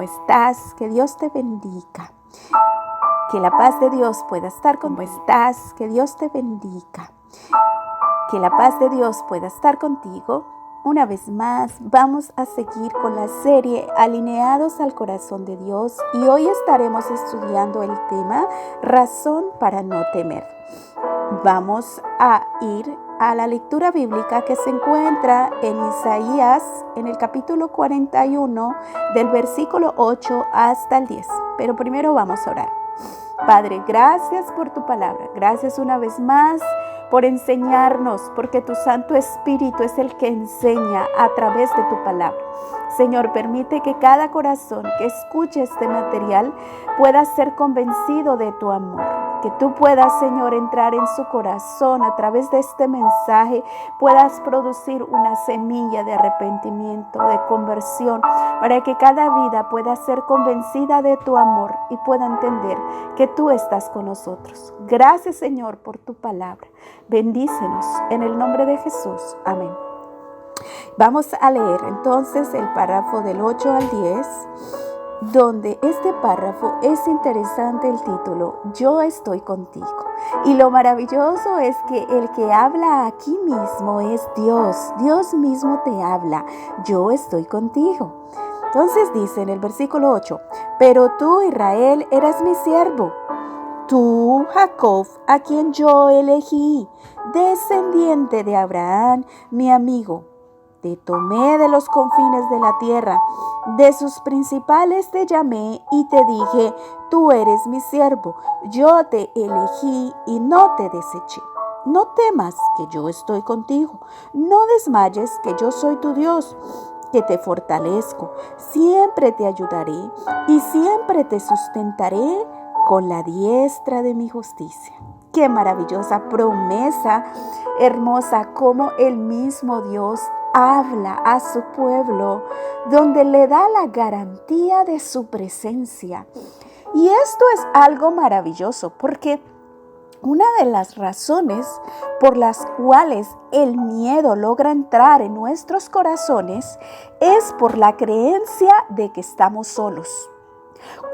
estás? Que Dios te bendiga. Que la paz de Dios pueda estar con vos. ¿Cómo estás? Que Dios te bendiga. Que la paz de Dios pueda estar contigo. Una vez más, vamos a seguir con la serie Alineados al Corazón de Dios y hoy estaremos estudiando el tema Razón para no temer. Vamos a ir a la lectura bíblica que se encuentra en Isaías, en el capítulo 41, del versículo 8 hasta el 10. Pero primero vamos a orar. Padre, gracias por tu palabra. Gracias una vez más por enseñarnos, porque tu Santo Espíritu es el que enseña a través de tu palabra. Señor, permite que cada corazón que escuche este material pueda ser convencido de tu amor. Que tú puedas, Señor, entrar en su corazón a través de este mensaje, puedas producir una semilla de arrepentimiento, de conversión, para que cada vida pueda ser convencida de tu amor y pueda entender que tú estás con nosotros. Gracias, Señor, por tu palabra. Bendícenos en el nombre de Jesús. Amén. Vamos a leer entonces el párrafo del 8 al 10, donde este párrafo es interesante el título, Yo estoy contigo. Y lo maravilloso es que el que habla aquí mismo es Dios. Dios mismo te habla, yo estoy contigo. Entonces dice en el versículo 8, pero tú, Israel, eras mi siervo. Tú, Jacob, a quien yo elegí, descendiente de Abraham, mi amigo. Te tomé de los confines de la tierra, de sus principales te llamé y te dije, tú eres mi siervo, yo te elegí y no te deseché. No temas, que yo estoy contigo, no desmayes, que yo soy tu Dios, que te fortalezco, siempre te ayudaré y siempre te sustentaré con la diestra de mi justicia. Qué maravillosa promesa, hermosa, como el mismo Dios habla a su pueblo, donde le da la garantía de su presencia. Y esto es algo maravilloso, porque una de las razones por las cuales el miedo logra entrar en nuestros corazones es por la creencia de que estamos solos.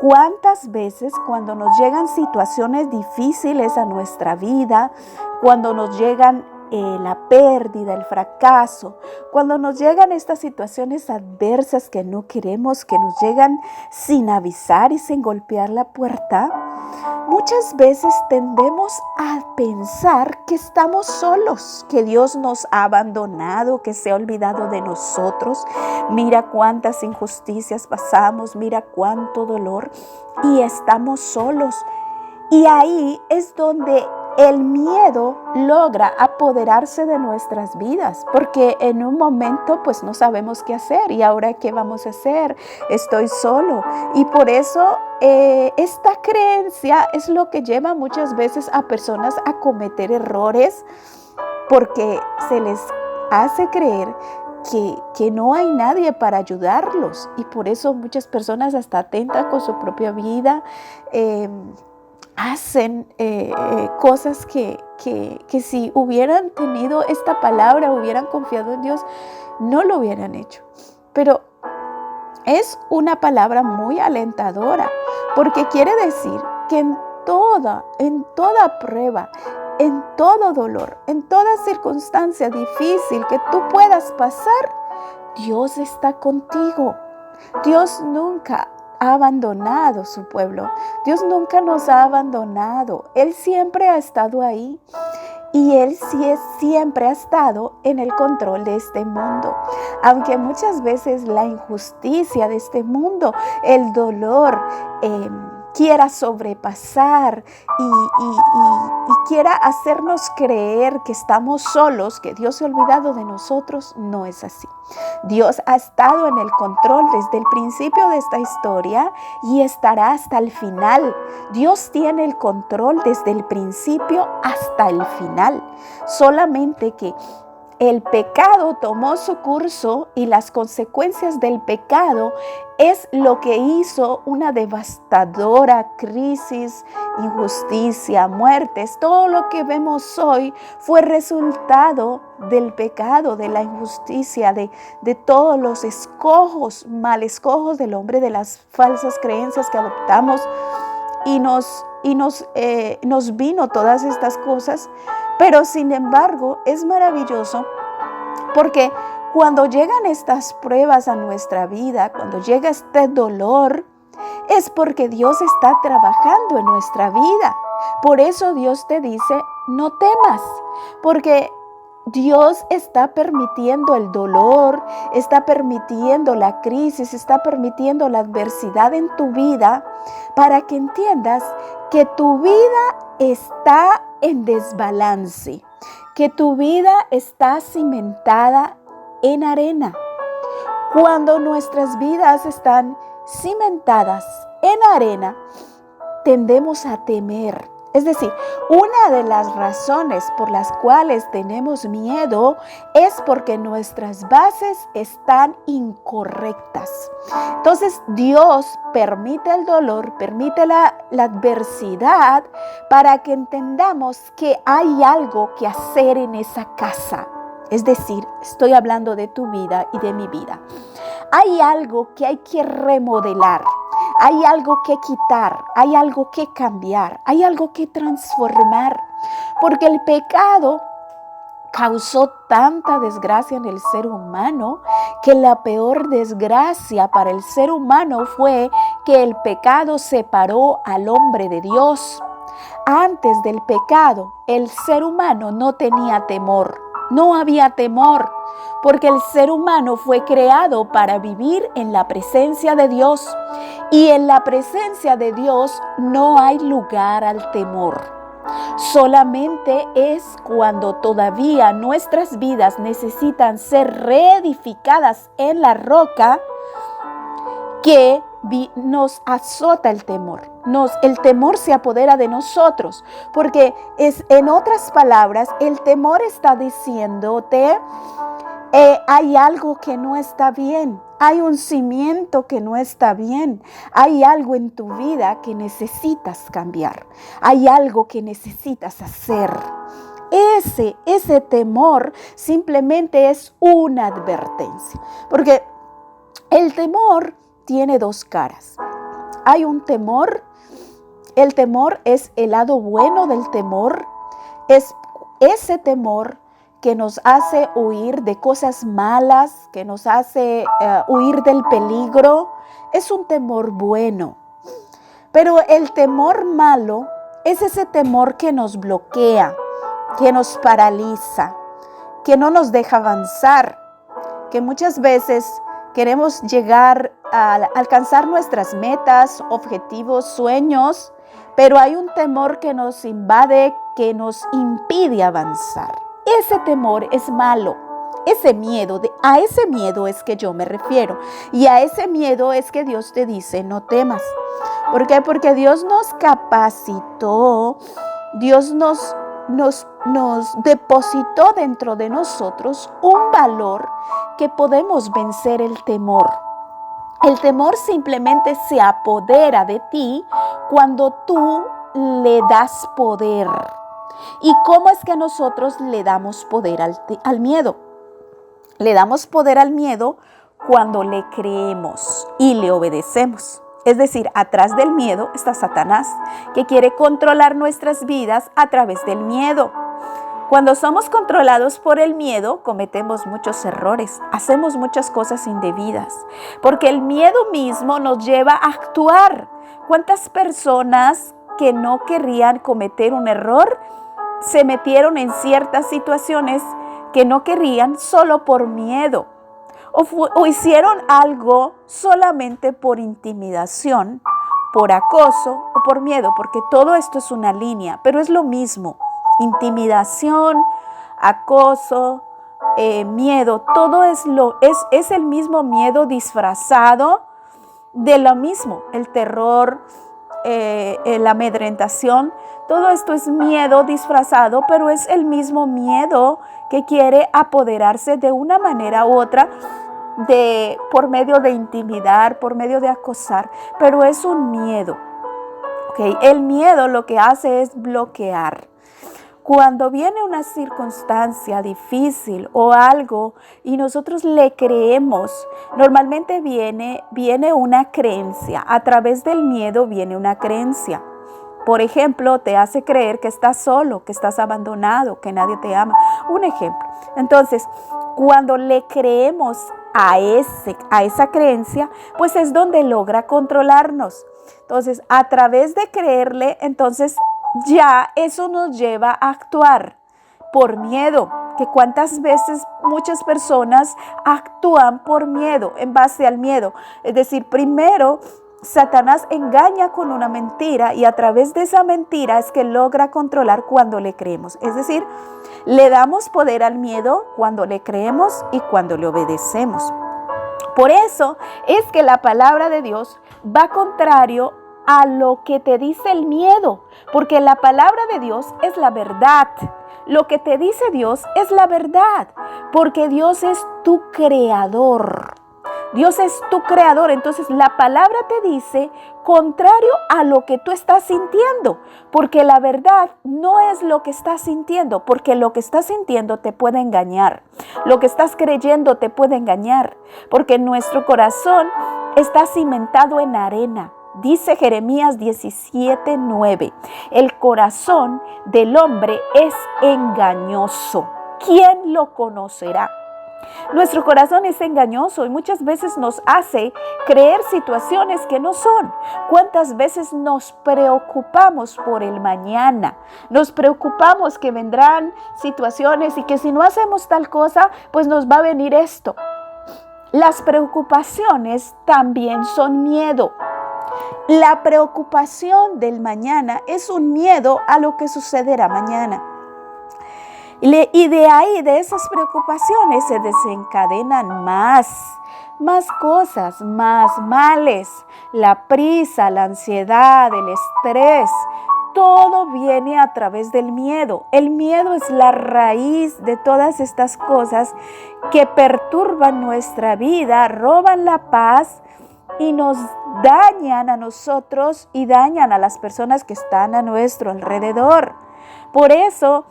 ¿Cuántas veces cuando nos llegan situaciones difíciles a nuestra vida, cuando nos llegan la pérdida, el fracaso, cuando nos llegan estas situaciones adversas que no queremos, que nos llegan sin avisar y sin golpear la puerta, muchas veces tendemos a pensar que estamos solos, que Dios nos ha abandonado, que se ha olvidado de nosotros. Mira cuántas injusticias pasamos, mira cuánto dolor y estamos solos. Y ahí es donde el miedo logra apoderarse de nuestras vidas, porque en un momento pues no sabemos qué hacer y ahora qué vamos a hacer, estoy solo. Y por eso esta creencia es lo que lleva muchas veces a personas a cometer errores, porque se les hace creer que no hay nadie para ayudarlos y por eso muchas personas hasta atentan con su propia vida, hacen cosas que si hubieran tenido esta palabra, hubieran confiado en Dios, no lo hubieran hecho. Pero es una palabra muy alentadora, porque quiere decir que en toda prueba, en todo dolor, en toda circunstancia difícil que tú puedas pasar, Dios está contigo. Dios nunca ha abandonado su pueblo. Dios nunca nos ha abandonado. Él siempre ha estado ahí. Y Él siempre ha estado en el control de este mundo. Aunque muchas veces la injusticia de este mundo, el dolor, quiera sobrepasar y quiera hacernos creer que estamos solos, que Dios se ha olvidado de nosotros, no es así. Dios ha estado en el control desde el principio de esta historia y estará hasta el final. Dios tiene el control desde el principio hasta el final. Solamente que el pecado tomó su curso y las consecuencias del pecado es lo que hizo una devastadora crisis, injusticia, muertes. Todo lo que vemos hoy fue resultado del pecado, de la injusticia, de todos los mal escojos del hombre, de las falsas creencias que adoptamos y nos vino todas estas cosas. Pero sin embargo es maravilloso porque cuando llegan estas pruebas a nuestra vida, cuando llega este dolor, es porque Dios está trabajando en nuestra vida. Por eso Dios te dice, no temas, porque Dios está permitiendo el dolor, está permitiendo la crisis, está permitiendo la adversidad en tu vida para que entiendas que tu vida está en desbalance, que tu vida está cimentada en arena. Cuando nuestras vidas están cimentadas en arena, tendemos a temer. Es decir, una de las razones por las cuales tenemos miedo es porque nuestras bases están incorrectas. Entonces, Dios permite el dolor, permite la adversidad para que entendamos que hay algo que hacer en esa casa. Es decir, estoy hablando de tu vida y de mi vida. Hay algo que hay que remodelar. Hay algo que quitar, hay algo que cambiar, hay algo que transformar, porque el pecado causó tanta desgracia en el ser humano que la peor desgracia para el ser humano fue que el pecado separó al hombre de Dios. Antes del pecado, el ser humano no tenía temor, no había temor. Porque el ser humano fue creado para vivir en la presencia de Dios. Y en la presencia de Dios no hay lugar al temor. Solamente es cuando todavía nuestras vidas necesitan ser reedificadas en la roca que nos azota el temor. El temor se apodera de nosotros. Porque en otras palabras, el temor está diciéndote, hay algo que no está bien, hay un cimiento que no está bien, hay algo en tu vida que necesitas cambiar, hay algo que necesitas hacer. Ese temor simplemente es una advertencia, porque el temor tiene dos caras. Hay un temor, el temor es el lado bueno del temor, es ese temor que nos hace huir de cosas malas, que nos hace huir del peligro, es un temor bueno. Pero el temor malo es ese temor que nos bloquea, que nos paraliza, que no nos deja avanzar, que muchas veces queremos llegar a alcanzar nuestras metas, objetivos, sueños, pero hay un temor que nos invade, que nos impide avanzar. Ese temor es malo, ese miedo, a ese miedo es que yo me refiero. Y a ese miedo es que Dios te dice, no temas. ¿Por qué? Porque Dios nos capacitó, Dios nos depositó dentro de nosotros un valor que podemos vencer el temor. El temor simplemente se apodera de ti cuando tú le das poder. ¿Y cómo es que nosotros le damos poder al miedo? Le damos poder al miedo cuando le creemos y le obedecemos. Es decir, atrás del miedo está Satanás, que quiere controlar nuestras vidas a través del miedo. Cuando somos controlados por el miedo, cometemos muchos errores, hacemos muchas cosas indebidas, porque el miedo mismo nos lleva a actuar. ¿Cuántas personas que no querían cometer un error se metieron en ciertas situaciones que no querían solo por miedo? O hicieron algo solamente por intimidación, por acoso o por miedo, porque todo esto es una línea, pero es lo mismo. Intimidación, acoso, miedo, todo es el mismo miedo disfrazado de lo mismo. El terror, la amedrentación, todo esto es miedo disfrazado, pero es el mismo miedo que quiere apoderarse de una manera u otra, por medio de intimidar, por medio de acosar, pero es un miedo. ¿Okay? El miedo lo que hace es bloquear. Cuando viene una circunstancia difícil o algo y nosotros le creemos, normalmente viene una creencia. A través del miedo viene una creencia. Por ejemplo, te hace creer que estás solo, que estás abandonado, que nadie te ama. Un ejemplo. Entonces, cuando le creemos a esa creencia, pues es donde logra controlarnos. Entonces, a través de creerle, entonces ya eso nos lleva a actuar por miedo. Que cuántas veces muchas personas actúan por miedo, en base al miedo. Es decir, primero Satanás engaña con una mentira y a través de esa mentira es que logra controlar cuando le creemos. Es decir, le damos poder al miedo cuando le creemos y cuando le obedecemos. Por eso es que la palabra de Dios va contrario a lo que te dice el miedo, porque la palabra de Dios es la verdad. Lo que te dice Dios es la verdad, porque Dios es tu creador. Dios es tu creador, entonces la palabra te dice contrario a lo que tú estás sintiendo, porque la verdad no es lo que estás sintiendo, porque lo que estás sintiendo te puede engañar, lo que estás creyendo te puede engañar, porque nuestro corazón está cimentado en arena. Dice Jeremías 17:9, el corazón del hombre es engañoso. ¿Quién lo conocerá? Nuestro corazón es engañoso y muchas veces nos hace creer situaciones que no son. ¿Cuántas veces nos preocupamos por el mañana? Nos preocupamos que vendrán situaciones y que si no hacemos tal cosa, pues nos va a venir esto. Las preocupaciones también son miedo. La preocupación del mañana es un miedo a lo que sucederá mañana. Y de ahí, de esas preocupaciones, se desencadenan más cosas, más males. La prisa, la ansiedad, el estrés, todo viene a través del miedo. El miedo es la raíz de todas estas cosas que perturban nuestra vida, roban la paz y nos dañan a nosotros y dañan a las personas que están a nuestro alrededor. Por eso,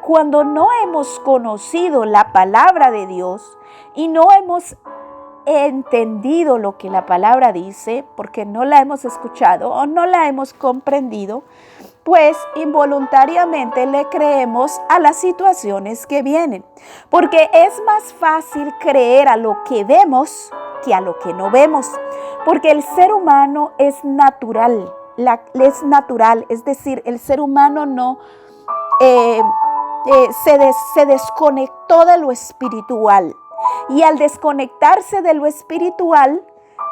cuando no hemos conocido la palabra de Dios y no hemos entendido lo que la palabra dice, porque no la hemos escuchado o no la hemos comprendido, pues involuntariamente le creemos a las situaciones que vienen, porque es más fácil creer a lo que vemos que a lo que no vemos, porque el ser humano es natural, es decir, el ser humano no se desconectó de lo espiritual, y al desconectarse de lo espiritual,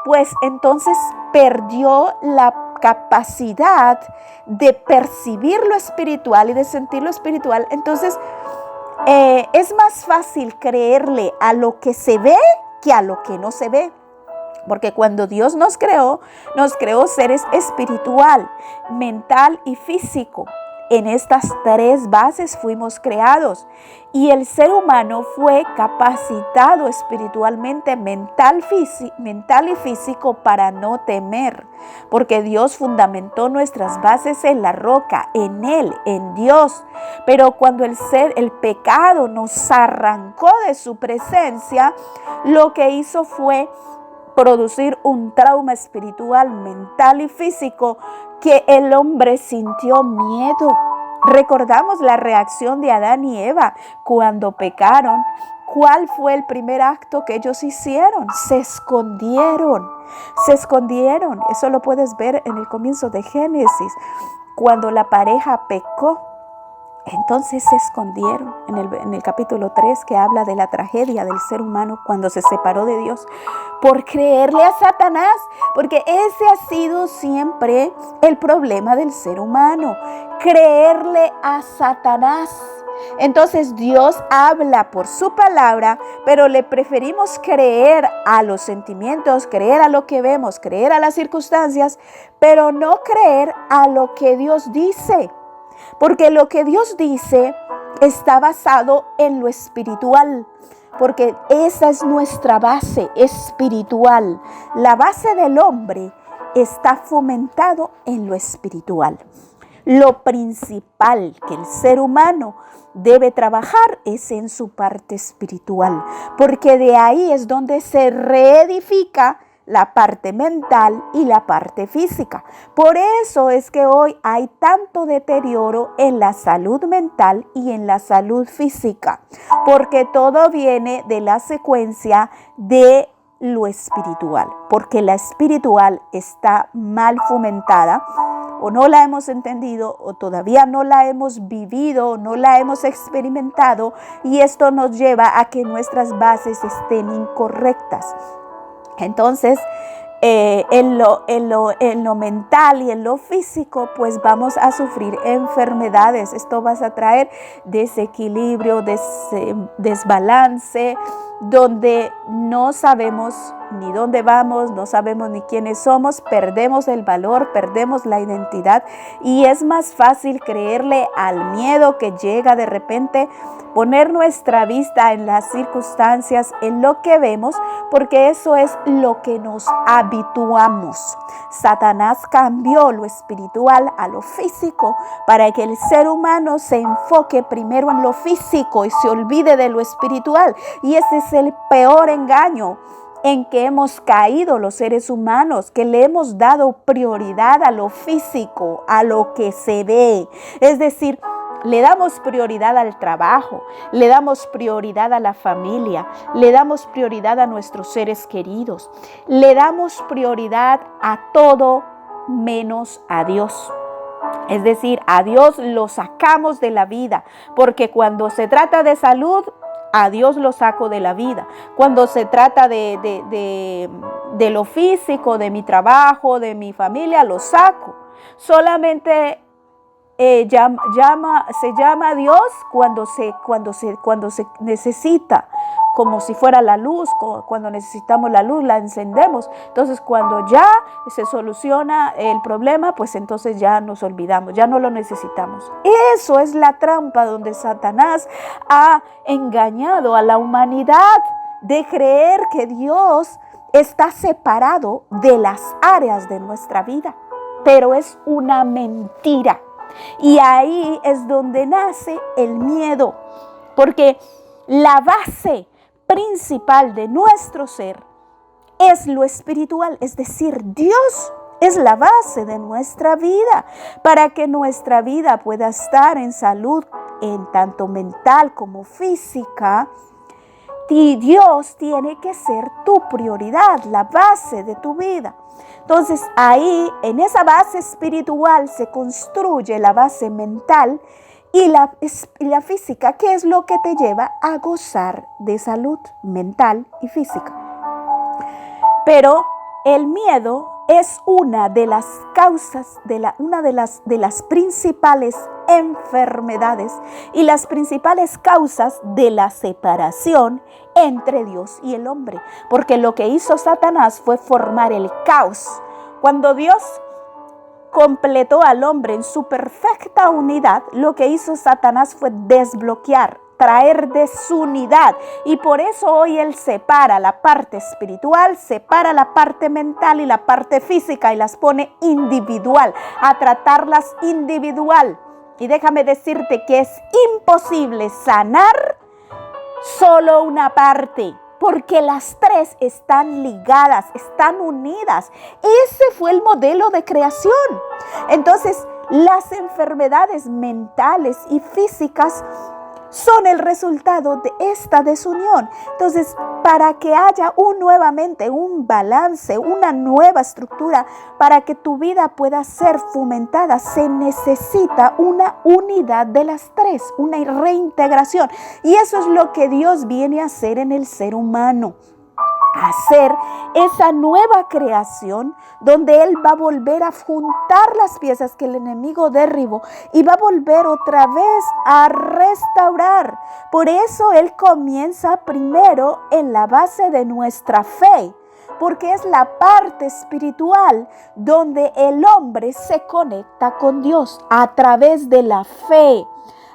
pues entonces perdió la capacidad de percibir lo espiritual y de sentir lo espiritual. Entonces es más fácil creerle a lo que se ve que a lo que no se ve. Porque cuando Dios nos creó seres espiritual, mental y físico. En estas tres bases fuimos creados y el ser humano fue capacitado espiritualmente, mental y físico para no temer, porque Dios fundamentó nuestras bases en la roca, en Él, en Dios. Pero cuando el pecado nos arrancó de su presencia, lo que hizo fue producir un trauma espiritual, mental y físico, que el hombre sintió miedo. Recordamos la reacción de Adán y Eva cuando pecaron. ¿Cuál fue el primer acto que ellos hicieron? Se escondieron. Eso lo puedes ver en el comienzo de Génesis. Cuando la pareja pecó, entonces se escondieron en el capítulo 3, que habla de la tragedia del ser humano cuando se separó de Dios por creerle a Satanás, porque ese ha sido siempre el problema del ser humano, creerle a Satanás. Entonces Dios habla por su palabra, pero le preferimos creer a los sentimientos, creer a lo que vemos, creer a las circunstancias, pero no creer a lo que Dios dice. Porque lo que Dios dice está basado en lo espiritual, porque esa es nuestra base espiritual. La base del hombre está fomentado en lo espiritual. lo principal que el ser humano debe trabajar es en su parte espiritual, porque de ahí es donde se reedifica la parte mental y la parte física. Por eso es que hoy hay tanto deterioro en la salud mental y en la salud física, porque todo viene de la secuencia de lo espiritual, porque la espiritual está mal fomentada, o no la hemos entendido, o todavía no la hemos vivido, no la hemos experimentado, y esto nos lleva a que nuestras bases estén incorrectas. Entonces, en lo mental y en lo físico, pues vamos a sufrir enfermedades. Esto va a traer desequilibrio, desbalance, donde no sabemos ni dónde vamos, no sabemos ni quiénes somos, perdemos el valor, perdemos la identidad, y es más fácil creerle al miedo que llega de repente, poner nuestra vista en las circunstancias, en lo que vemos, porque eso es lo que nos habituamos. Satanás cambió lo espiritual a lo físico para que el ser humano se enfoque primero en lo físico y se olvide de lo espiritual, y ese es el peor engaño en que hemos caído los seres humanos, que le hemos dado prioridad a lo físico, a lo que se ve. Es decir, le damos prioridad al trabajo, le damos prioridad a la familia, le damos prioridad a nuestros seres queridos, le damos prioridad a todo menos a Dios. Es decir, a Dios lo sacamos de la vida, porque cuando se trata de salud, a Dios lo saco de la vida. Cuando se trata de lo físico, de mi trabajo, de mi familia, lo saco. Solamente se llama a Dios cuando se necesita, como si fuera la luz. Cuando necesitamos la luz, la encendemos. Entonces, cuando ya se soluciona el problema, pues entonces ya nos olvidamos, ya no lo necesitamos. Eso es la trampa donde Satanás ha engañado a la humanidad, de creer que Dios está separado de las áreas de nuestra vida. Pero es una mentira. Y ahí es donde nace el miedo, porque la base principal de nuestro ser es lo espiritual, es decir, Dios es la base de nuestra vida. Para que nuestra vida pueda estar en salud, en tanto mental como física, y Dios tiene que ser tu prioridad, la base de tu vida. Entonces ahí, en esa base espiritual, se construye la base mental y la física, que es lo que te lleva a gozar de salud mental y física. Pero el miedo es una de las causas, una de las principales enfermedades y las principales causas de la separación entre Dios y el hombre. Porque lo que hizo Satanás fue formar el caos. Cuando Dios completó al hombre en su perfecta unidad, lo que hizo Satanás fue desbloquear, traer desunidad, y por eso hoy él separa la parte espiritual, separa la parte mental y la parte física y las pone individual, a tratarlas individual. Y déjame decirte que es imposible sanar solo una parte, porque las tres están ligadas, están unidas. Ese fue el modelo de creación. Entonces, las enfermedades mentales y físicas son el resultado de esta desunión. Entonces, para que haya nuevamente un balance, una nueva estructura, para que tu vida pueda ser fomentada, se necesita una unidad de las tres, una reintegración. Y eso es lo que Dios viene a hacer en el ser humano. Hacer esa nueva creación donde Él va a volver a juntar las piezas que el enemigo derribó y va a volver otra vez a restaurar. Por eso Él comienza primero en la base de nuestra fe, porque es la parte espiritual donde el hombre se conecta con Dios a través de la fe.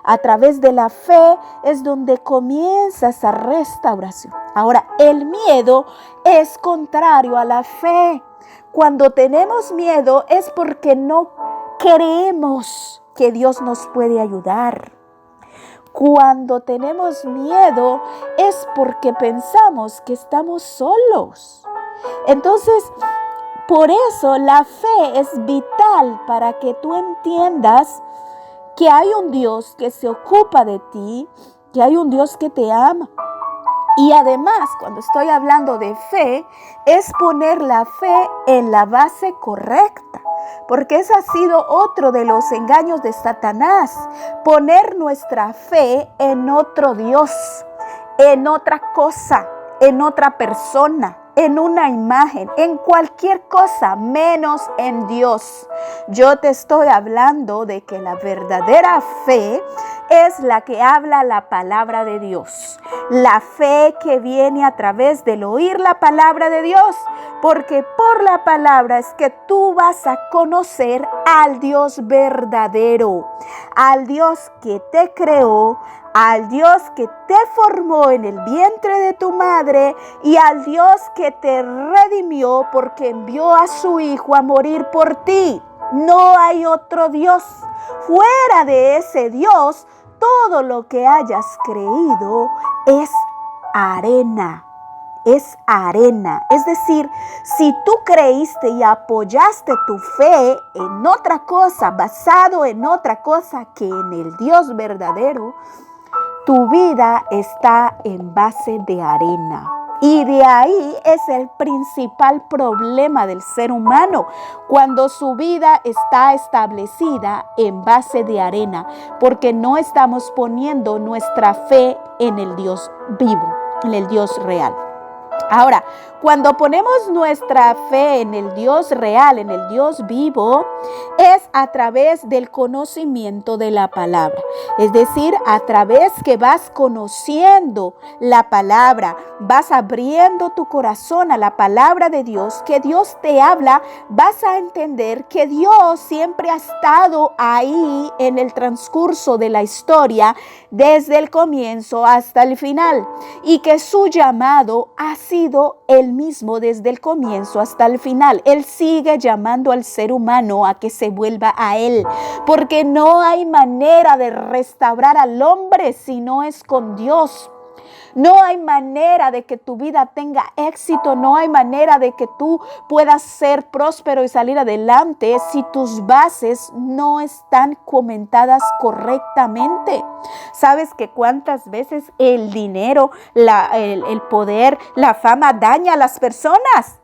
A través de la fe es donde comienza esa restauración. Ahora, el miedo es contrario a la fe. Cuando tenemos miedo es porque no creemos que Dios nos puede ayudar. Cuando tenemos miedo es porque pensamos que estamos solos. Entonces, por eso la fe es vital para que tú entiendas que hay un Dios que se ocupa de ti, que hay un Dios que te ama. Y además, cuando estoy hablando de fe, es poner la fe en la base correcta, porque ese ha sido otro de los engaños de Satanás, poner nuestra fe en otro Dios, en otra cosa, en otra persona, en una imagen, en cualquier cosa, menos en Dios. Yo te estoy hablando de que la verdadera fe es la que habla la palabra de Dios. La fe que viene a través del oír la palabra de Dios, porque por la palabra es que tú vas a conocer al Dios verdadero, al Dios que te creó, al Dios que te formó en el vientre de tu madre y al Dios que te redimió porque envió a su Hijo a morir por ti. No hay otro Dios. Fuera de ese Dios, todo lo que hayas creído es arena. Es arena. Es decir, si tú creíste y apoyaste tu fe en otra cosa, basado en otra cosa que en el Dios verdadero, tu vida está en base de arena. Y de ahí es el principal problema del ser humano, cuando su vida está establecida en base de arena, porque no estamos poniendo nuestra fe en el Dios vivo, en el Dios real. Ahora, cuando ponemos nuestra fe en el Dios real, en el Dios vivo, es a través del conocimiento de la palabra. Es decir, a través que vas conociendo la palabra, vas abriendo tu corazón a la palabra de Dios, que Dios te habla, vas a entender que Dios siempre ha estado ahí en el transcurso de la historia, desde el comienzo hasta el final, y que su llamado ha sido el mismo desde el comienzo hasta el final. Él sigue llamando al ser humano a que se vuelva a Él, porque no hay manera de restaurar al hombre si no es con Dios. No hay manera de que tu vida tenga éxito, no hay manera de que tú puedas ser próspero y salir adelante si tus bases no están comentadas correctamente. ¿Sabes que cuántas veces el dinero, el poder, la fama daña a las personas?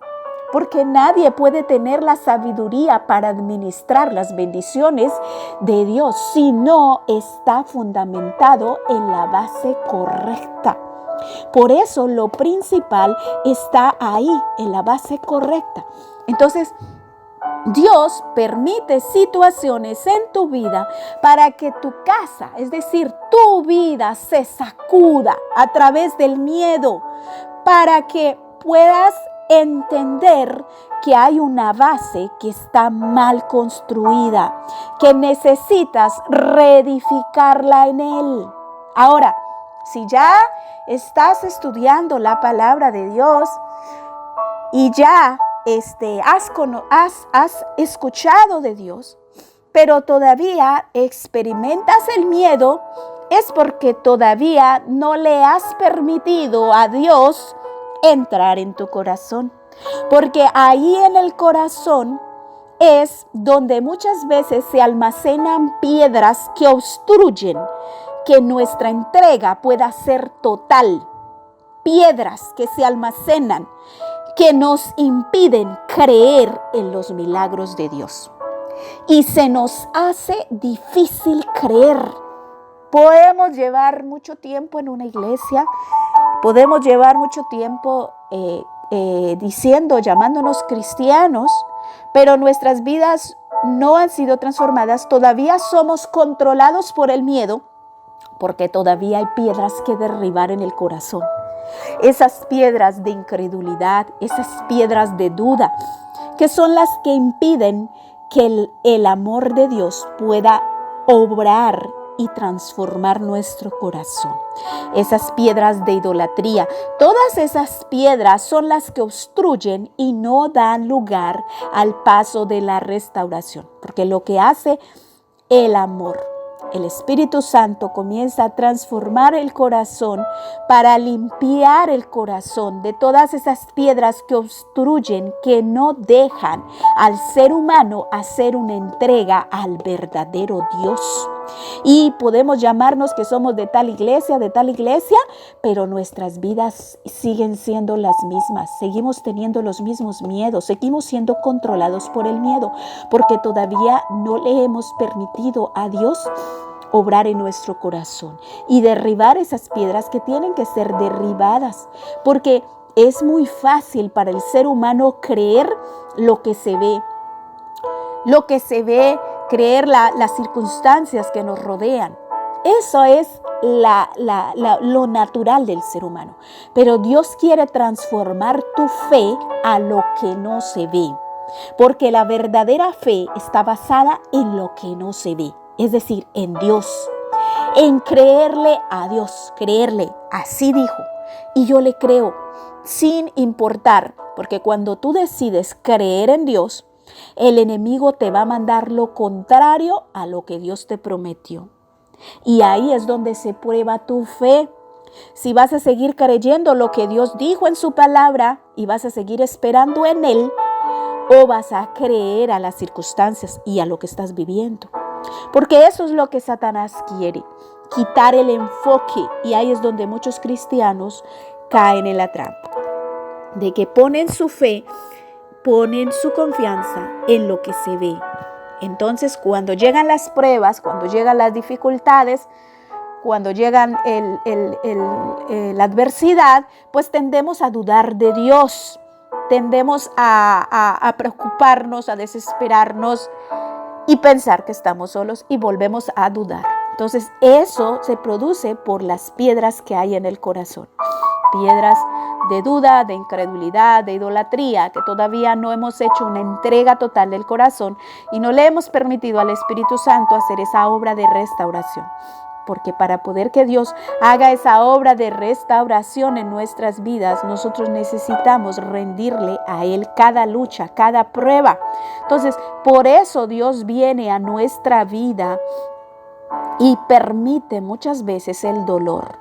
Porque nadie puede tener la sabiduría para administrar las bendiciones de Dios si no está fundamentado en la base correcta. Por eso lo principal está ahí, en la base correcta. Entonces, Dios permite situaciones en tu vida para que tu casa, es decir, tu vida se sacuda a través del miedo, para que puedas entender que hay una base que está mal construida, que necesitas reedificarla en Él. Ahora, si ya estás estudiando la palabra de Dios y ya has escuchado de Dios, pero todavía experimentas el miedo, es porque todavía no le has permitido a Dios entrar en tu corazón. Porque ahí en el corazón es donde muchas veces se almacenan piedras que obstruyen que nuestra entrega pueda ser total. Piedras que se almacenan, que nos impiden creer en los milagros de Dios. Y se nos hace difícil creer. Podemos llevar mucho tiempo en una iglesia, podemos llevar mucho tiempo llamándonos cristianos, pero nuestras vidas no han sido transformadas. Todavía somos controlados por el miedo, porque todavía hay piedras que derribar en el corazón. Esas piedras de incredulidad, esas piedras de duda, que son las que impiden que el amor de Dios pueda obrar y transformar nuestro corazón. Esas piedras de idolatría, todas esas piedras son las que obstruyen y no dan lugar al paso de la restauración, porque lo que hace el amor, el Espíritu Santo comienza a transformar el corazón para limpiar el corazón de todas esas piedras que obstruyen, que no dejan al ser humano hacer una entrega al verdadero Dios. Y podemos llamarnos que somos de tal iglesia, pero nuestras vidas siguen siendo las mismas. Seguimos teniendo los mismos miedos, seguimos siendo controlados por el miedo, porque todavía no le hemos permitido a Dios obrar en nuestro corazón y derribar esas piedras que tienen que ser derribadas, porque es muy fácil para el ser humano creer lo que se ve, creer las circunstancias que nos rodean. Eso es lo natural del ser humano. Pero Dios quiere transformar tu fe a lo que no se ve, porque la verdadera fe está basada en lo que no se ve. Es decir, en Dios, en creerle a Dios, creerle, así dijo, y yo le creo, sin importar, porque cuando tú decides creer en Dios, el enemigo te va a mandar lo contrario a lo que Dios te prometió. Y ahí es donde se prueba tu fe. Si vas a seguir creyendo lo que Dios dijo en su palabra y vas a seguir esperando en Él, o vas a creer a las circunstancias y a lo que estás viviendo. Porque eso es lo que Satanás quiere, quitar el enfoque. Y ahí es donde muchos cristianos caen en la trampa, de que ponen su fe, ponen su confianza en lo que se ve. Entonces, cuando llegan las pruebas, cuando llegan las dificultades, cuando llegan la adversidad, pues tendemos a dudar de Dios, tendemos a preocuparnos, a desesperarnos y pensar que estamos solos y volvemos a dudar. Entonces, eso se produce por las piedras que hay en el corazón. Piedras de duda, de incredulidad, de idolatría, que todavía no hemos hecho una entrega total del corazón y no le hemos permitido al Espíritu Santo hacer esa obra de restauración. Porque para poder que Dios haga esa obra de restauración en nuestras vidas, nosotros necesitamos rendirle a Él cada lucha, cada prueba. Entonces, por eso Dios viene a nuestra vida y permite muchas veces el dolor,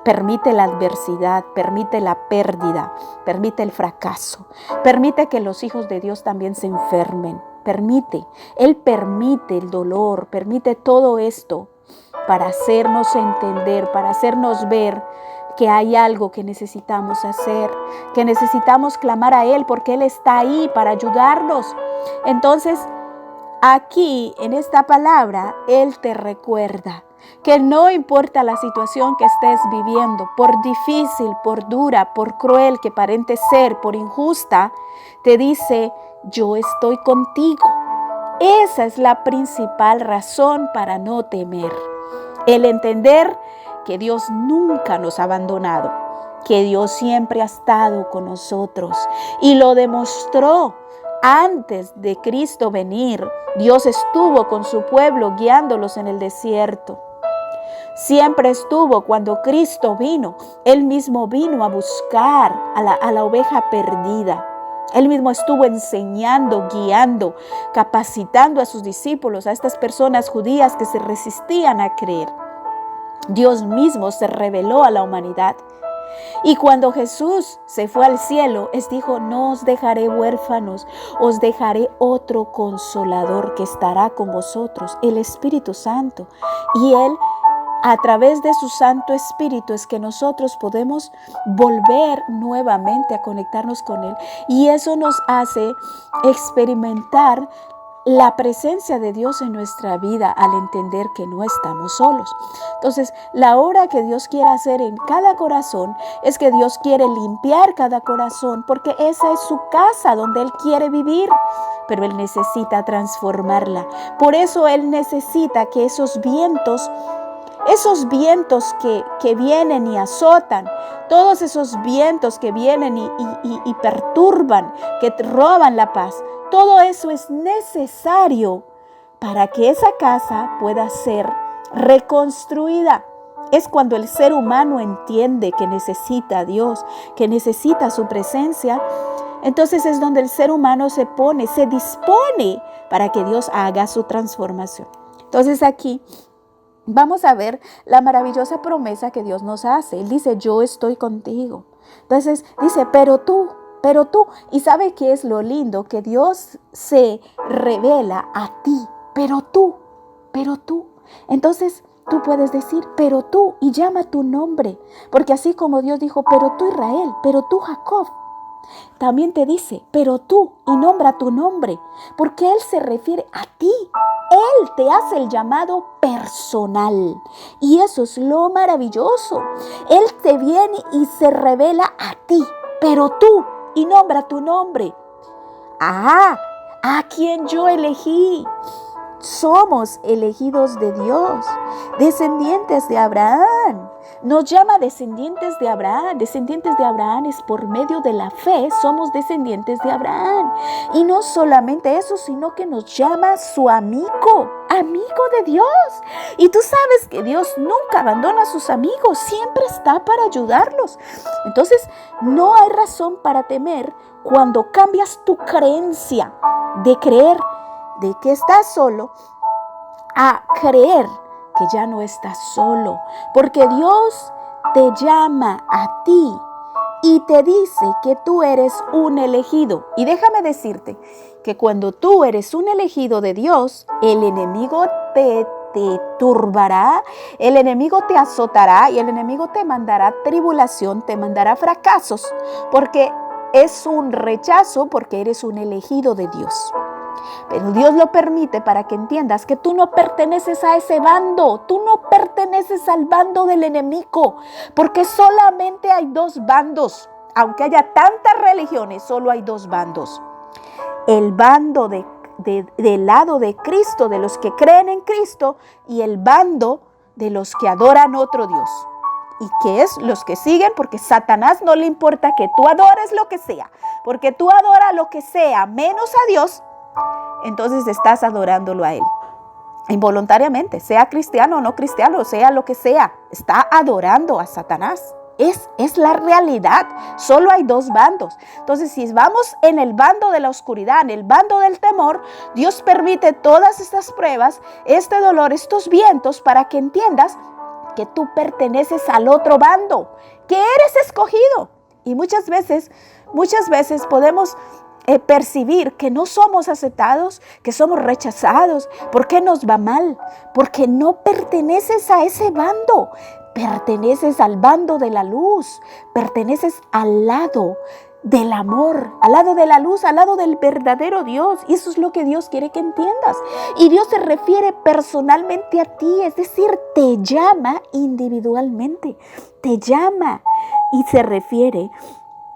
permite la adversidad, permite la pérdida, permite el fracaso, permite que los hijos de Dios también se enfermen, Él permite el dolor, permite todo esto para hacernos entender, para hacernos ver que hay algo que necesitamos hacer, que necesitamos clamar a Él porque Él está ahí para ayudarnos. Entonces, aquí en esta palabra, Él te recuerda que no importa la situación que estés viviendo, por difícil, por dura, por cruel que aparente ser, por injusta, te dice, yo estoy contigo. Esa es la principal razón para no temer. El entender que Dios nunca nos ha abandonado, que Dios siempre ha estado con nosotros y lo demostró antes de Cristo venir. Dios estuvo con su pueblo guiándolos en el desierto. Siempre estuvo cuando Cristo vino. Él mismo vino a buscar a la oveja perdida. Él mismo estuvo enseñando, guiando, capacitando a sus discípulos, a estas personas judías que se resistían a creer. Dios mismo se reveló a la humanidad. Y cuando Jesús se fue al cielo, Él dijo, no os dejaré huérfanos, os dejaré otro consolador que estará con vosotros, el Espíritu Santo. Y Él, a través de su Santo Espíritu, es que nosotros podemos volver nuevamente a conectarnos con Él. Y eso nos hace experimentar la presencia de Dios en nuestra vida al entender que no estamos solos. Entonces, la obra que Dios quiere hacer en cada corazón es que Dios quiere limpiar cada corazón, porque esa es su casa donde Él quiere vivir, pero Él necesita transformarla. Por eso Él necesita que esos vientos que vienen y azotan, todos esos vientos que vienen y perturban, que roban la paz, todo eso es necesario para que esa casa pueda ser reconstruida. Es cuando el ser humano entiende que necesita a Dios, que necesita su presencia. Entonces es donde el ser humano se dispone para que Dios haga su transformación. Entonces aquí vamos a ver la maravillosa promesa que Dios nos hace. Él dice, yo estoy contigo. Entonces dice, pero tú. ¿Y sabe qué es lo lindo? Que Dios se revela a ti, pero tú. Entonces tú puedes decir, pero tú, y llama tu nombre. Porque así como Dios dijo, pero tú Israel, pero tú Jacob. También te dice, pero tú, y nombra tu nombre, porque Él se refiere a ti. Él te hace el llamado personal. Y eso es lo maravilloso. Él te viene y se revela a ti, pero tú, y nombra tu nombre. A quien yo elegí. Somos elegidos de Dios, descendientes de Abraham. Nos llama descendientes de Abraham. Descendientes de Abraham es por medio de la fe, somos descendientes de Abraham. Y no solamente eso, sino que nos llama su amigo de Dios. Y tú sabes que Dios nunca abandona a sus amigos, siempre está para ayudarlos. Entonces, no hay razón para temer cuando cambias tu creencia de creer de que estás solo a creer que ya no estás solo, porque Dios te llama a ti y te dice que tú eres un elegido. Y déjame decirte que cuando tú eres un elegido de Dios, el enemigo te turbará, el enemigo te azotará y el enemigo te mandará tribulación, te mandará fracasos, porque es un rechazo, porque eres un elegido de Dios. Pero Dios lo permite para que entiendas que tú no perteneces a ese bando, tú no perteneces al bando del enemigo, porque solamente hay dos bandos. Aunque haya tantas religiones, solo hay dos bandos. El bando del lado de Cristo, de los que creen en Cristo, y el bando de los que adoran otro Dios. ¿Y qué es? Los que siguen, porque Satanás no le importa que tú adores lo que sea, porque tú adoras lo que sea menos a Dios. Entonces estás adorándolo a Él. Involuntariamente, sea cristiano o no cristiano, sea lo que sea, está adorando a Satanás. Es la realidad. Solo hay dos bandos. Entonces, si vamos en el bando de la oscuridad, en el bando del temor, Dios permite todas estas pruebas, este dolor, estos vientos, para que entiendas que tú perteneces al otro bando, que eres escogido. Y muchas veces podemos percibir que no somos aceptados, que somos rechazados. ¿Por qué nos va mal? Porque no perteneces a ese bando, perteneces al bando de la luz, perteneces al lado del amor, al lado de la luz, al lado del verdadero Dios. Y eso es lo que Dios quiere que entiendas. Y Dios se refiere personalmente a ti, es decir, te llama individualmente, te llama y se refiere,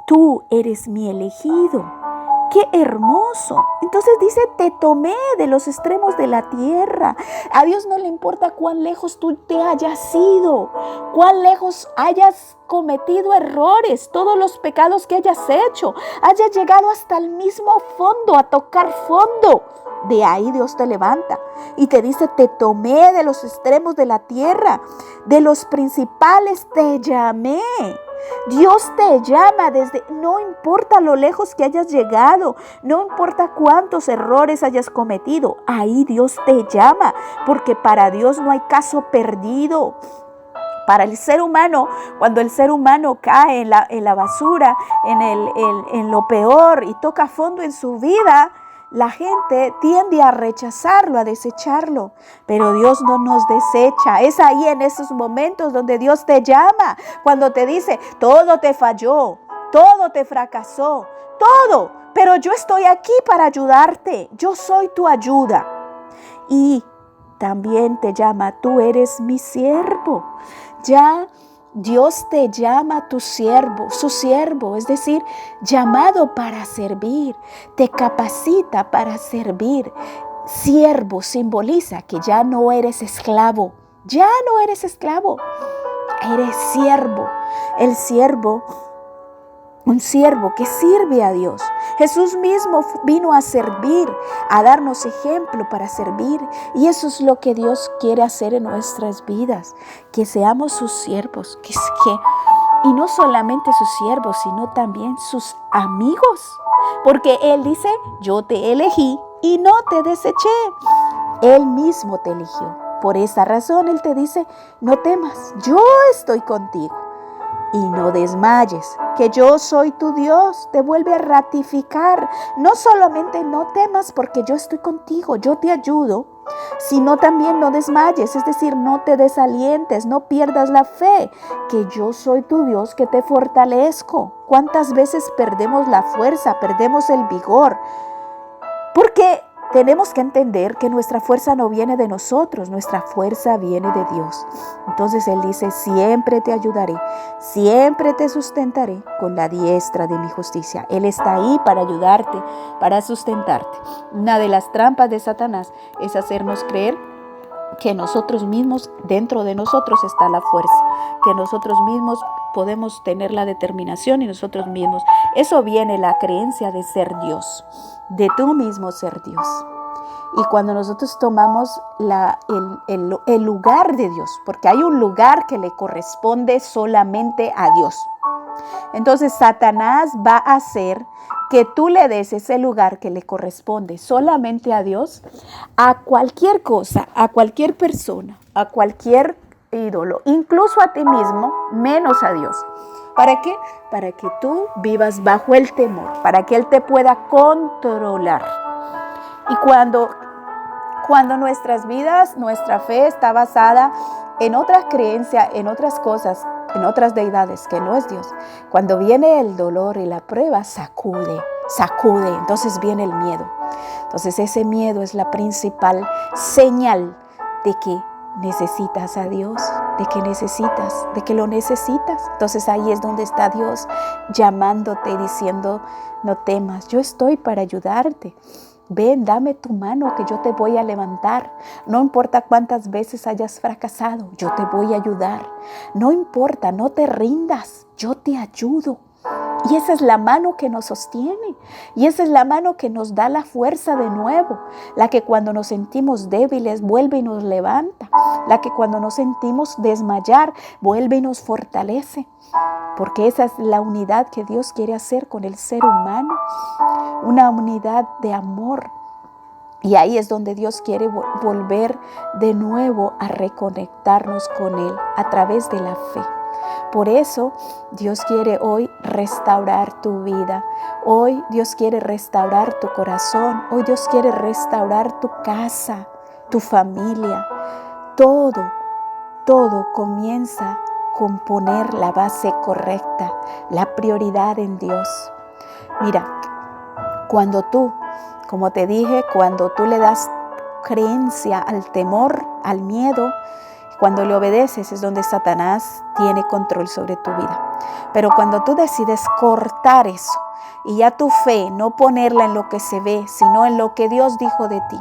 tú eres mi elegido. ¡Qué hermoso! Entonces dice, te tomé de los extremos de la tierra. A Dios no le importa cuán lejos tú te hayas ido, cuán lejos hayas cometido errores, todos los pecados que hayas hecho, hayas llegado hasta el mismo fondo, a tocar fondo. De ahí Dios te levanta y te dice, te tomé de los extremos de la tierra, de los principales te llamé. Dios te llama no importa lo lejos que hayas llegado, no importa cuántos errores hayas cometido, ahí Dios te llama, porque para Dios no hay caso perdido. Para el ser humano, cuando el ser humano cae en la basura, en lo peor y toca fondo en su vida, la gente tiende a rechazarlo, a desecharlo, pero Dios no nos desecha. Es ahí en esos momentos donde Dios te llama, cuando te dice, todo te falló, todo te fracasó, todo, pero yo estoy aquí para ayudarte, yo soy tu ayuda. Y también te llama, tú eres mi siervo. Ya Dios te llama tu siervo, su siervo, es decir, llamado para servir, te capacita para servir. Siervo simboliza que ya no eres esclavo, eres siervo. El siervo, un siervo que sirve a Dios, Jesús mismo vino a servir, a darnos ejemplo para servir. Y eso es lo que Dios quiere hacer en nuestras vidas, que seamos sus siervos, y no solamente sus siervos, sino también sus amigos. Porque Él dice, yo te elegí y no te deseché. Él mismo te eligió. Por esa razón Él te dice, no temas, yo estoy contigo. Y no desmayes, que yo soy tu Dios. Te vuelve a ratificar. No solamente no temas porque yo estoy contigo, yo te ayudo, sino también no desmayes, es decir, no te desalientes, no pierdas la fe, que yo soy tu Dios que te fortalezco. ¿Cuántas veces perdemos la fuerza, perdemos el vigor? Porque tenemos que entender que nuestra fuerza no viene de nosotros, nuestra fuerza viene de Dios. Entonces Él dice, siempre te ayudaré, siempre te sustentaré con la diestra de mi justicia. Él está ahí para ayudarte, para sustentarte. Una de las trampas de Satanás es hacernos creer que nosotros mismos, dentro de nosotros está la fuerza, que nosotros mismos podemos tener la determinación y nosotros mismos. Eso viene la creencia de ser Dios, de tú mismo ser Dios. Y cuando nosotros tomamos el lugar de Dios, porque hay un lugar que le corresponde solamente a Dios. Entonces Satanás va a hacer que tú le des ese lugar que le corresponde solamente a Dios, a cualquier cosa, a cualquier persona, a cualquier ídolo, incluso a ti mismo, menos a Dios. ¿Para qué? Para que tú vivas bajo el temor, para que Él te pueda controlar. Y cuando nuestras vidas, nuestra fe está basada en otras creencias, en otras cosas, en otras deidades que no es Dios, cuando viene el dolor y la prueba, sacude, entonces viene el miedo. Entonces ese miedo es la principal señal de que necesitas a Dios, de que lo necesitas. Entonces ahí es donde está Dios llamándote y diciendo, no temas, yo estoy para ayudarte. Ven, dame tu mano que yo te voy a levantar. No importa cuántas veces hayas fracasado, yo te voy a ayudar. No importa, no te rindas, yo te ayudo. Y esa es la mano que nos sostiene. Y esa es la mano que nos da la fuerza de nuevo. La que cuando nos sentimos débiles vuelve y nos levanta. La que cuando nos sentimos desmayar vuelve y nos fortalece. Porque esa es la unidad que Dios quiere hacer con el ser humano. Una unidad de amor. Y ahí es donde Dios quiere volver de nuevo a reconectarnos con Él a través de la fe. Por eso Dios quiere hoy restaurar tu vida. Hoy Dios quiere restaurar tu corazón. Hoy Dios quiere restaurar tu casa, tu familia. Todo comienza con poner la base correcta, la prioridad en Dios. Mira, cuando tú, como te dije, cuando tú le das creencia al temor, al miedo, cuando le obedeces es donde Satanás tiene control sobre tu vida. Pero cuando tú decides cortar eso y ya tu fe no ponerla en lo que se ve, sino en lo que Dios dijo de ti,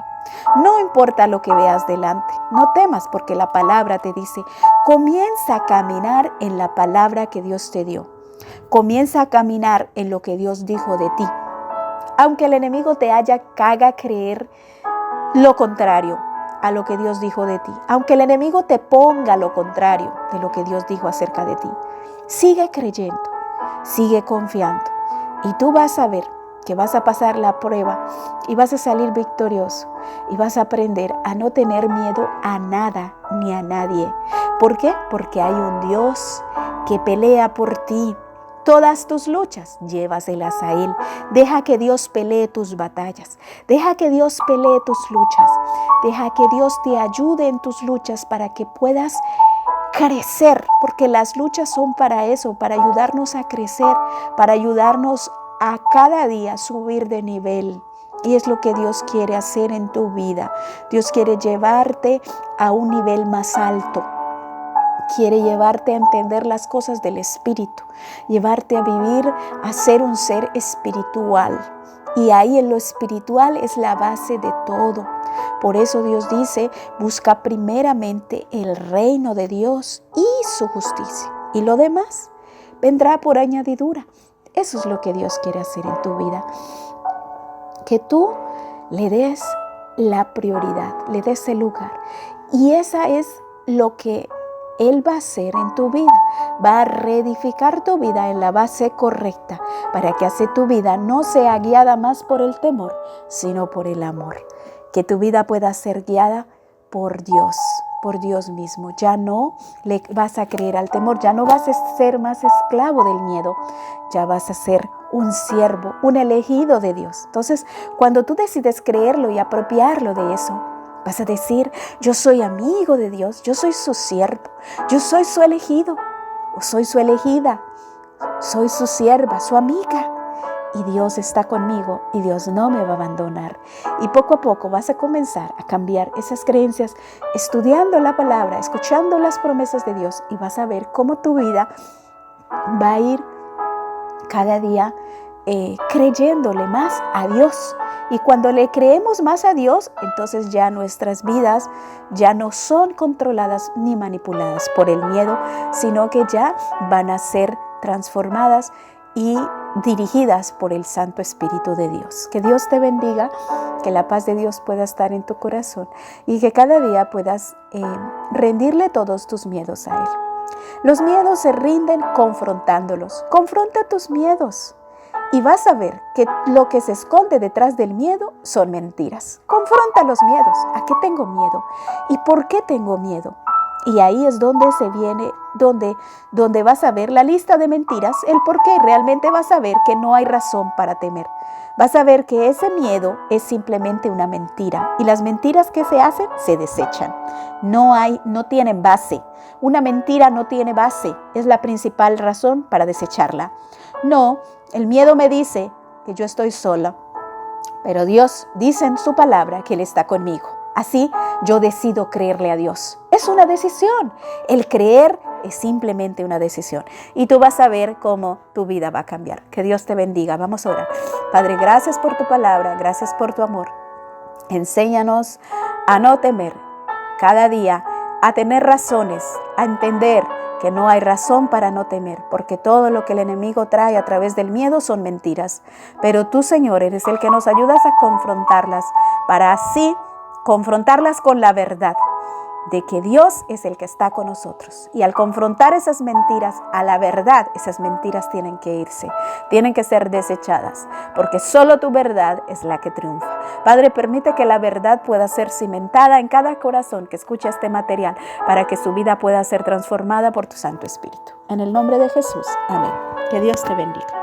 no importa lo que veas delante, no temas porque la palabra te dice, comienza a caminar en la palabra que Dios te dio. Comienza a caminar en lo que Dios dijo de ti. Aunque el enemigo te haga creer lo contrario a lo que Dios dijo de ti, aunque el enemigo te ponga lo contrario de lo que Dios dijo acerca de ti, sigue creyendo, sigue confiando y tú vas a ver que vas a pasar la prueba y vas a salir victorioso y vas a aprender a no tener miedo a nada ni a nadie. ¿Por qué? Porque hay un Dios que pelea por ti. Todas tus luchas, llévaselas a Él. Deja que Dios pelee tus batallas. Deja que Dios pelee tus luchas. Deja que Dios te ayude en tus luchas para que puedas crecer. Porque las luchas son para eso, para ayudarnos a crecer, para ayudarnos a cada día subir de nivel. Y es lo que Dios quiere hacer en tu vida. Dios quiere llevarte a un nivel más alto. Quiere llevarte a entender las cosas del Espíritu, llevarte a vivir, a ser un ser espiritual. Y ahí en lo espiritual es la base de todo. Por eso Dios dice, busca primeramente el reino de Dios y su justicia. Y lo demás vendrá por añadidura. Eso es lo que Dios quiere hacer en tu vida. Que tú le des la prioridad, le des el lugar. Y esa es lo que Él va a hacer en tu vida. Va a reedificar tu vida en la base correcta para que así tu vida no sea guiada más por el temor, sino por el amor. Que tu vida pueda ser guiada por Dios mismo. Ya no le vas a creer al temor, ya no vas a ser más esclavo del miedo, ya vas a ser un siervo, un elegido de Dios. Entonces, cuando tú decides creerlo y apropiarlo de eso, vas a decir, yo soy amigo de Dios, yo soy su siervo, yo soy su elegido, o soy su elegida, soy su sierva, su amiga. Y Dios está conmigo y Dios no me va a abandonar. Y poco a poco vas a comenzar a cambiar esas creencias, estudiando la palabra, escuchando las promesas de Dios, y vas a ver cómo tu vida va a ir cada día creyéndole más a Dios. Y cuando le creemos más a Dios, entonces ya nuestras vidas ya no son controladas ni manipuladas por el miedo, sino que ya van a ser transformadas y dirigidas por el Santo Espíritu de Dios. Que Dios te bendiga, que la paz de Dios pueda estar en tu corazón y que cada día puedas rendirle todos tus miedos a Él. Los miedos se rinden confrontándolos. Confronta tus miedos y vas a ver que lo que se esconde detrás del miedo son mentiras. Confronta los miedos. ¿A qué tengo miedo? ¿Y por qué tengo miedo? Y ahí es donde se viene, donde vas a ver la lista de mentiras, el por qué. Realmente vas a ver que no hay razón para temer. Vas a ver que ese miedo es simplemente una mentira. Y las mentiras que se hacen, se desechan. No tienen base. Una mentira no tiene base. Es la principal razón para desecharla. No, el miedo me dice que yo estoy sola. Pero Dios dice en su palabra que Él está conmigo. Así yo decido creerle a Dios. Es una decisión. El creer es simplemente una decisión. Y tú vas a ver cómo tu vida va a cambiar. Que Dios te bendiga. Vamos a orar. Padre, gracias por tu palabra. Gracias por tu amor. Enséñanos a no temer cada día, a tener razones, a entender que no hay razón para no temer, porque todo lo que el enemigo trae a través del miedo son mentiras. Pero tú, Señor, eres el que nos ayudas a confrontarlas, para así confrontarlas con la verdad de que Dios es el que está con nosotros. Y al confrontar esas mentiras a la verdad, esas mentiras tienen que irse, tienen que ser desechadas, porque solo tu verdad es la que triunfa. Padre, permite que la verdad pueda ser cimentada en cada corazón que escucha este material, para que su vida pueda ser transformada por tu Santo Espíritu. En el nombre de Jesús, amén. Que Dios te bendiga.